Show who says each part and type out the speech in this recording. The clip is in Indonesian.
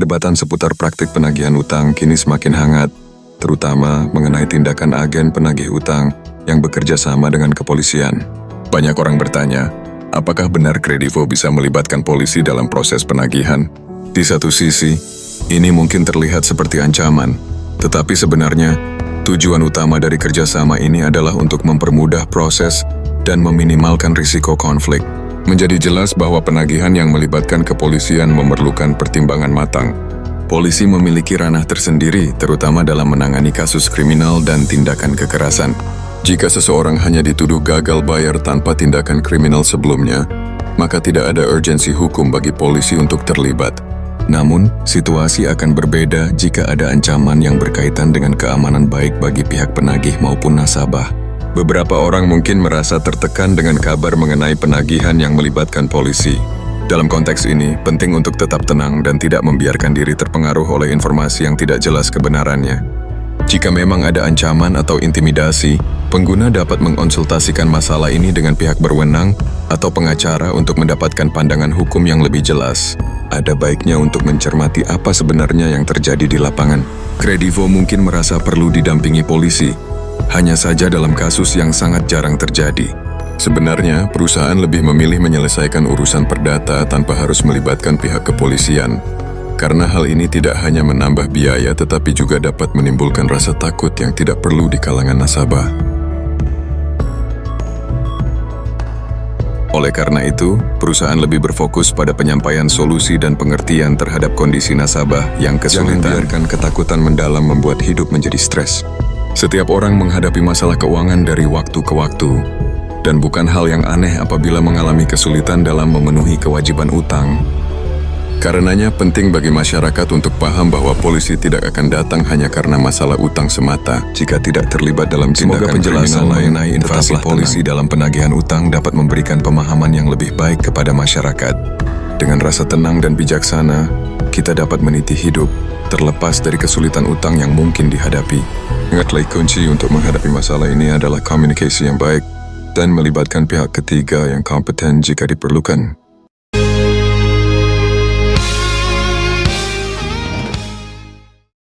Speaker 1: Perdebatan seputar praktik penagihan utang kini semakin hangat, terutama mengenai tindakan agen penagih utang yang bekerja sama dengan kepolisian. Banyak orang bertanya, apakah benar Kredivo bisa melibatkan polisi dalam proses penagihan? Di satu sisi, ini mungkin terlihat seperti ancaman, tetapi sebenarnya tujuan utama dari kerjasama ini adalah untuk mempermudah proses dan meminimalkan risiko konflik. Menjadi jelas bahwa penagihan yang melibatkan kepolisian memerlukan pertimbangan matang. Polisi memiliki ranah tersendiri, terutama dalam menangani kasus kriminal dan tindakan kekerasan. Jika seseorang hanya dituduh gagal bayar tanpa tindakan kriminal sebelumnya, maka tidak ada urgensi hukum bagi polisi untuk terlibat. Namun, situasi akan berbeda jika ada ancaman yang berkaitan dengan keamanan baik bagi pihak penagih maupun nasabah. Beberapa orang mungkin merasa tertekan dengan kabar mengenai penagihan yang melibatkan polisi. Dalam konteks ini, penting untuk tetap tenang dan tidak membiarkan diri terpengaruh oleh informasi yang tidak jelas kebenarannya. Jika memang ada ancaman atau intimidasi, pengguna dapat mengonsultasikan masalah ini dengan pihak berwenang atau pengacara untuk mendapatkan pandangan hukum yang lebih jelas. Ada baiknya untuk mencermati apa sebenarnya yang terjadi di lapangan. Kredivo mungkin merasa perlu didampingi polisi, hanya saja dalam kasus yang sangat jarang terjadi. Sebenarnya, perusahaan lebih memilih menyelesaikan urusan perdata tanpa harus melibatkan pihak kepolisian. Karena hal ini tidak hanya menambah biaya tetapi juga dapat menimbulkan rasa takut yang tidak perlu di kalangan nasabah. Oleh karena itu, perusahaan lebih berfokus pada penyampaian solusi dan pengertian terhadap kondisi nasabah yang kesulitan. Jangan biarkan ketakutan mendalam membuat hidup menjadi stres. Setiap orang menghadapi masalah keuangan dari waktu ke waktu, dan bukan hal yang aneh apabila mengalami kesulitan dalam memenuhi kewajiban utang. Karenanya penting bagi masyarakat untuk paham bahwa polisi tidak akan datang hanya karena masalah utang semata jika tidak terlibat dalam tindakan penjelasan mengenai invasi polisi dalam penagihan utang dapat memberikan pemahaman yang lebih baik kepada masyarakat. Dengan rasa tenang dan bijaksana, kita dapat meniti hidup, terlepas dari kesulitan utang yang mungkin dihadapi. Ingatlah, kunci untuk menghadapi masalah ini adalah komunikasi yang baik dan melibatkan pihak ketiga yang kompeten jika diperlukan.